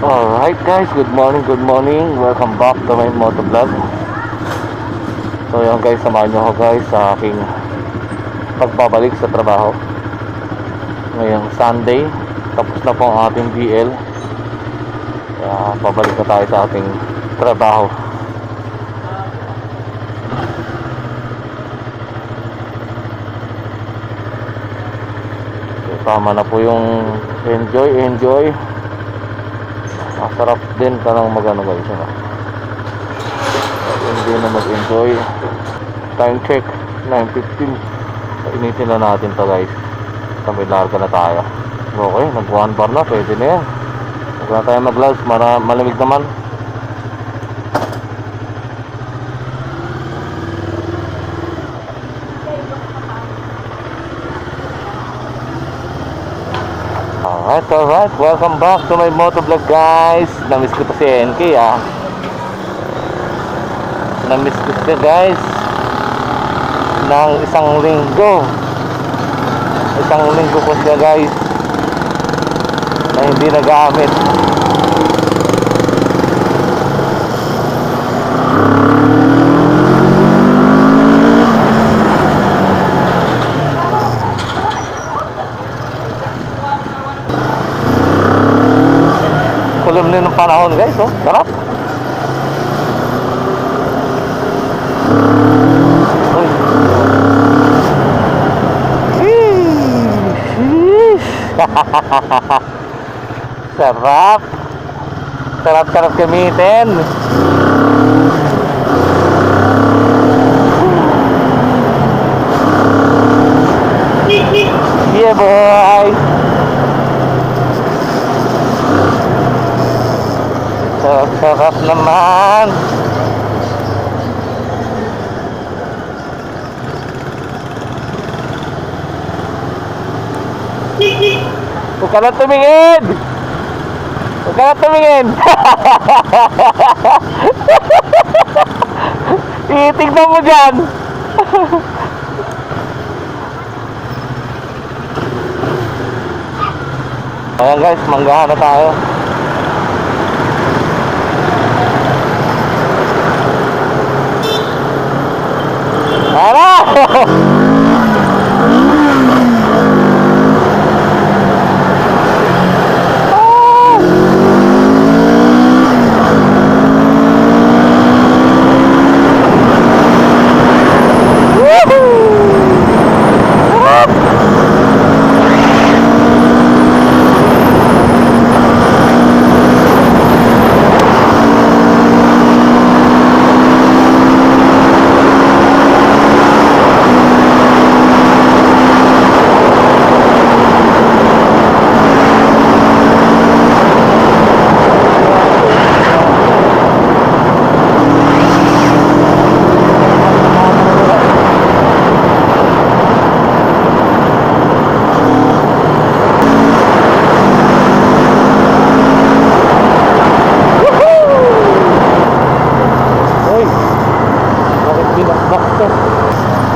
Alright guys, good morning, good morning. Welcome back to my motovlog. So yun guys, samahan nyo ako guys sa aking pagbabalik sa trabaho. Ngayong Sunday, tapos na po ang ating DL. Kaya pabalik na tayo sa ating trabaho. So, tama na po yung enjoy. Masarap din ka nang mag-ano guys, ano? Hindi na mag-enjoy. Time check 9:15. Painitin na natin to guys. Kami larga na tayo. Okay, nag 1 bar na, pwede na yan. Huwag na tayo mag-gloves, malamig naman. Alright, welcome back to my motovlog guys. Namiss ko pa si NK Namiss ko siya guys ng isang linggo po siya guys na hindi nagamit. Kulim din ng panahon guys, oh, sarap. Sarap gamitin. Yeah boy. Sarap naman. Huwag ka na tumingin. Titignan mo dyan. Ayan guys, manggahan na tayo. Tara!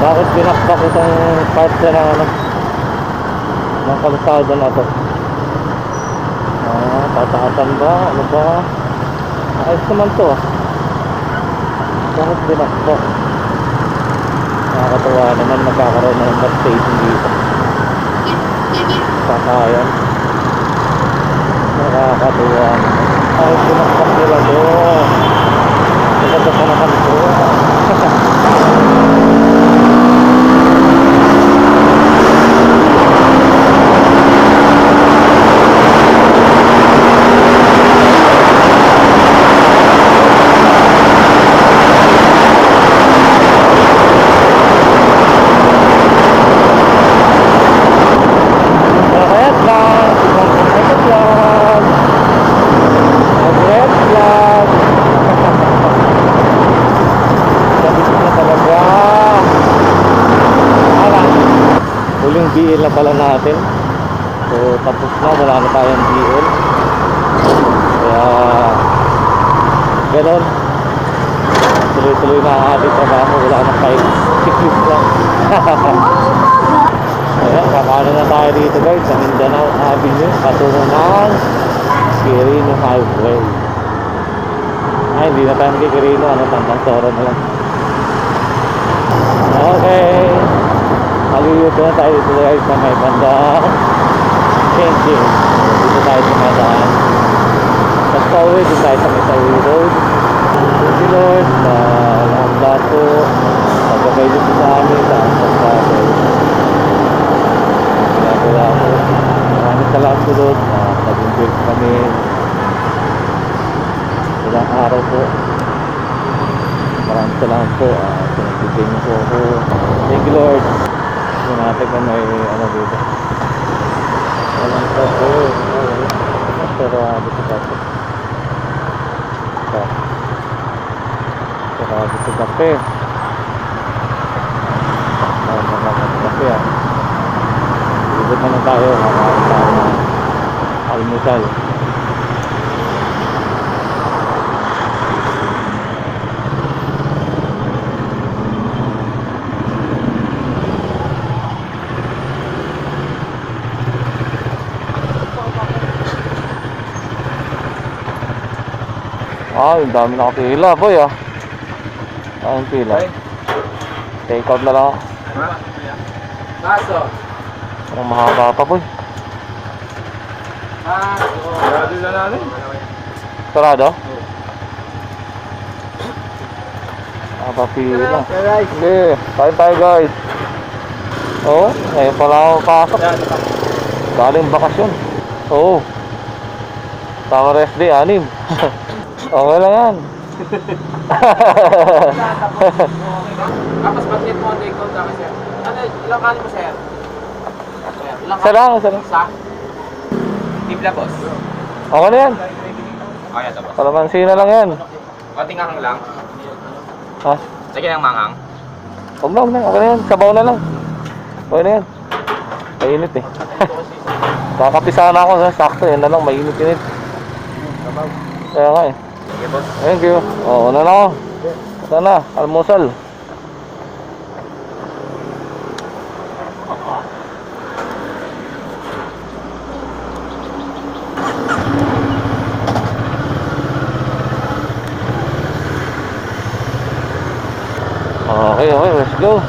Bakit binakbak itong part ng kalsada na to? Tataasan ba? Ano ba? Ayos naman to Bakit binakbak? Nakakatawa naman, magkakaroon na ng bus station dito. Sakayan. Nakakatawa naman. Bakit binakbak nila doon? Maganda pa naman to. BL na pala natin. So tapos na, wala na tayong BL. Kaya ganon, tuloy-tuloy na ang ating trabaho. Wala na tayo, checklist lang. Ayan, kakaano na tayo dito guys sa Mindanao Avenue, patungo ng Quirino Highway. Ay, hindi na tayo Quirino, ano, Tandang Soro na lang. Okay, mag-yuto na tayo dito guys sa may bandang changing. Dito tayo sa may daan. Sa Sawi, dito tayo sa may Sawi Road. Thank you Lord na lahat po pagkabay dito sa amin sa pagkabay. Ginagawa ko. Maraming salamat po Lord na nag-enjoy kami ilang araw po. Maraming salamat po. Pinagbigay niyo po ako. Thank you Lord. Yung natin kung may ano dito. Walang pa po. Sarado sa kape. Sarado sa kape. Sarado sa kape ah. Ibig na lang tayo. Kakain tayo ng almusal. Ah, yung dami nakapila boy ah. Ang pila. Take out na lang ako. Baso. Ang mahaba pa boy. Baso. Sarado na namin. Sarado? Mahaba pila. Sige, kain tayo guys. Oo, ngayon pala ako pasok. Galing bakasyon. Oo. Tama rest day, 6. Okay lang yan. Tapos bakit mo take out na kasi? Ano, ilang kanin mo sir? Isa lang. Isa? Tibla boss. Okay na yan. Kaya to boss. Kalamansi na lang yan. Konting angang lang. Ha? Sige lang mangang. Huwag na. Okay na yan. Sabaw na lang. Okay na yan. Mainit eh. Kakapisa na ako. Sakto. Yan na lang. Mainit-init. Kaya nga eh. Sige boss. Thank you. Oo, na ako. Ito na. Almusal. Okay, let's go.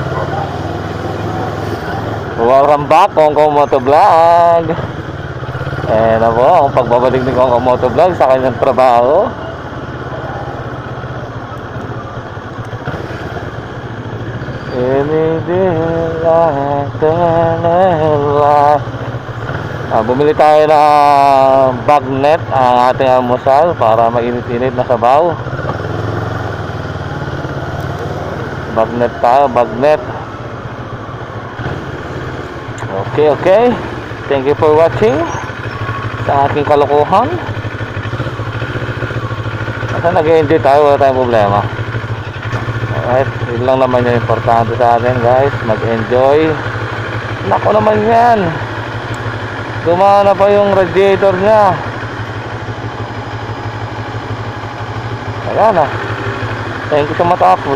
Welcome back, Kongko Moto Vlog. And ako, ang pagbabalik ni Kongko Moto Vlog sa kanyang trabaho. Bumili tayo ng bagnet ang ating almusal para mainit-init na sabaw. Bagnet tayo, bagnet. Okay. Thank you for watching sa aking kalokohan. Basta nag-enjoy tayo, wala tayong problema. Alright, yun lang naman yung importante sa atin guys, mag-enjoy. Nako naman yan, gumana pa yung radiator nya. Ayan ah. Thank you sa matapos.